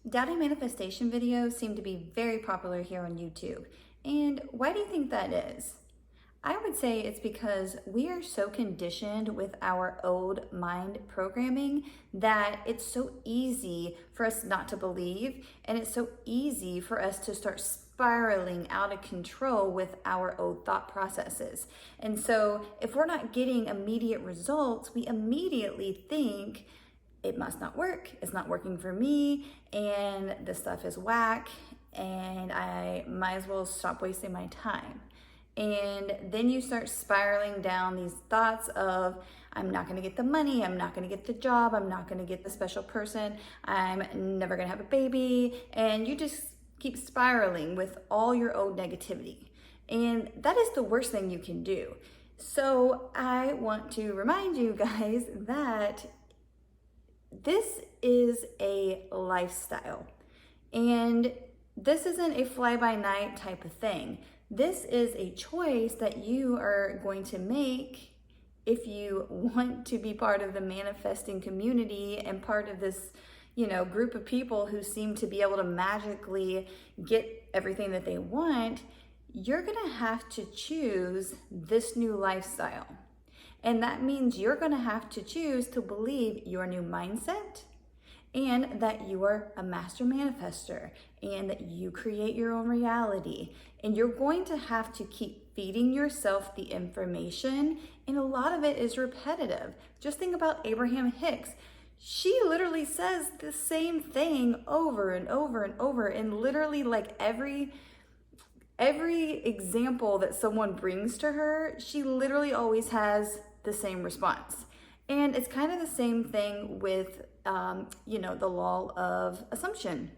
Doubting manifestation videos seem to be very popular here on YouTube. And why do you think that is? I would say it's because we are so conditioned with our old mind programming that it's so easy for us not to believe, and it's so easy for us to start spiraling out of control with our old thought processes. And so if we're not getting immediate results, we immediately think, it must not work, it's not working for me, and this stuff is whack, and I might as well stop wasting my time. And then you start spiraling down these thoughts of, I'm not gonna get the money, I'm not gonna get the job, I'm not gonna get the special person, I'm never gonna have a baby, and you just keep spiraling with all your old negativity. And that is the worst thing you can do. So I want to remind you guys that this is a lifestyle, and this isn't a fly-by-night type of thing. This is a choice that you are going to make if you want to be part of the manifesting community and part of this, group of people who seem to be able to magically get everything that they want. You're gonna have to choose this new lifestyle. And that means you're gonna have to choose to believe your new mindset, and that you are a master manifester, and that you create your own reality. And you're going to have to keep feeding yourself the information, and a lot of it is repetitive. Just think about Abraham Hicks. She literally says the same thing over and over and over, and literally like every example that someone brings to her, she literally always has the same response. And it's kind of the same thing with, the law of assumption.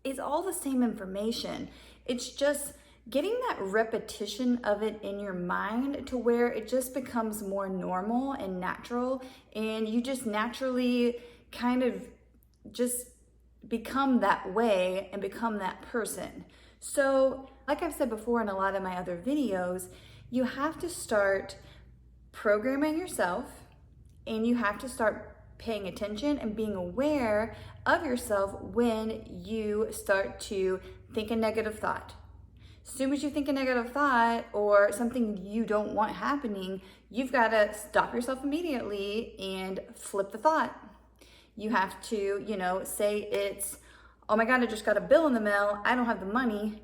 It's all the same information. It's just getting that repetition of it in your mind to where it just becomes more normal and natural, and you just naturally kind of just become that way and become that person. So, like I've said before in a lot of my other videos, you have to start programming yourself, and you have to start paying attention and being aware of yourself when you start to think a negative thought. As soon as you think a negative thought or something you don't want happening, you've got to stop yourself immediately and flip the thought. You have to, say it's, oh my God, I just got a bill in the mail, I don't have the money,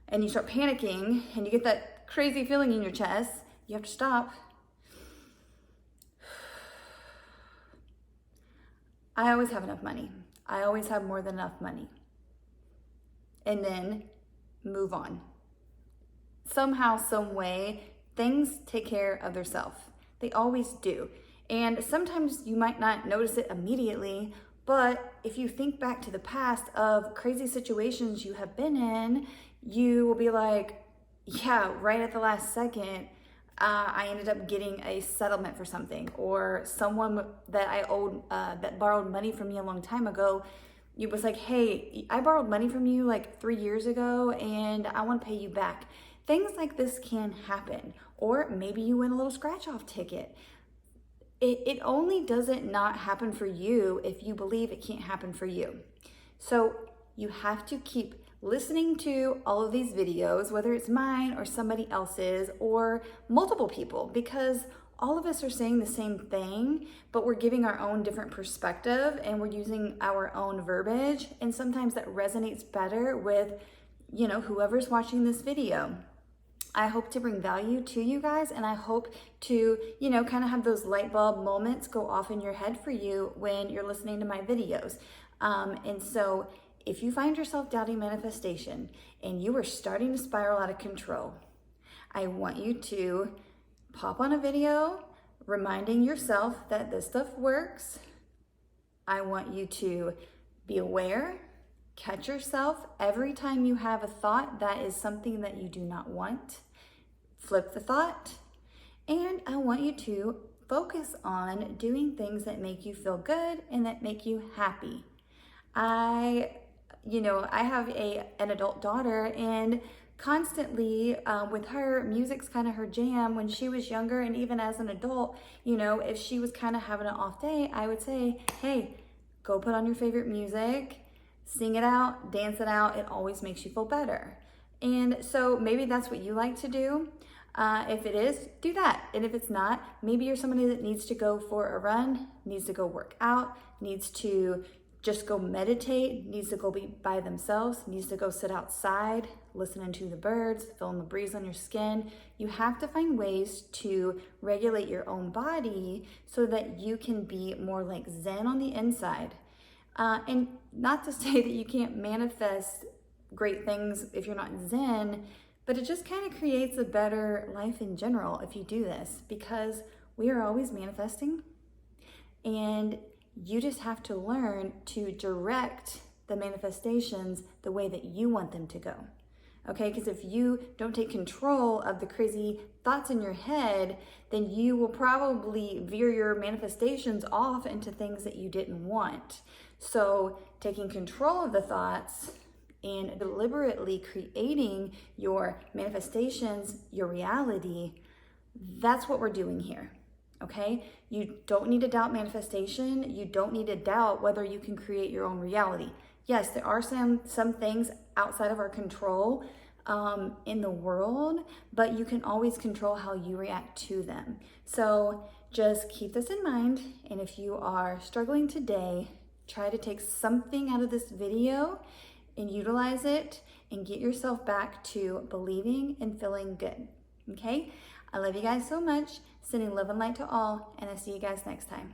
and you start panicking and you get that crazy feeling in your chest. You have to stop. I always have enough money. I always have more than enough money. And then move on. Somehow, some way, things take care of themselves. They always do. And sometimes you might not notice it immediately, but if you think back to the past of crazy situations you have been in, you will be like, yeah, right at the last second, I ended up getting a settlement for something, or someone that I owed, that borrowed money from me a long time ago, it was like, hey, I borrowed money from you like 3 years ago and I want to pay you back. Things like this can happen. Or maybe you win a little scratch off ticket. It only doesn't not happen for you if you believe it can't happen for you. So you have to keep listening to all of these videos, whether it's mine or somebody else's or multiple people, because all of us are saying the same thing, but we're giving our own different perspective and we're using our own verbiage. And sometimes that resonates better with, whoever's watching this video. I hope to bring value to you guys, and I hope to, kind of have those light bulb moments go off in your head for you when you're listening to my videos. And so if you find yourself doubting manifestation and you are starting to spiral out of control, I want you to pop on a video reminding yourself that this stuff works. I want you to be aware, catch yourself every time you have a thought that is something that you do not want. Flip the thought. And I want you to focus on doing things that make you feel good and that make you happy. I have an adult daughter, and constantly with her, music's kind of her jam. When she was younger, and even as an adult, if she was kind of having an off day, I would say, hey, go put on your favorite music, Sing it out, dance it out. It always makes you feel better. And so maybe that's what you like to do. If it is, do that. And if it's not, maybe you're somebody that needs to go for a run, needs to go work out, needs to just go meditate, needs to go be by themselves, needs to go sit outside, listening to the birds, feeling the breeze on your skin. You have to find ways to regulate your own body so that you can be more like Zen on the inside. And not to say that you can't manifest great things if you're not Zen, but it just kind of creates a better life in general if you do this, because we are always manifesting, and you just have to learn to direct the manifestations the way that you want them to go. Okay, because if you don't take control of the crazy thoughts in your head, then you will probably veer your manifestations off into things that you didn't want. So taking control of the thoughts and deliberately creating your manifestations, your reality, that's what we're doing here. Okay? You don't need to doubt manifestation. You don't need to doubt whether you can create your own reality. Yes, there are some things outside of our control in the world, but you can always control how you react to them. So just keep this in mind. And if you are struggling today, try to take something out of this video and utilize it and get yourself back to believing and feeling good. Okay? I love you guys so much. Sending love and light to all, and I'll see you guys next time.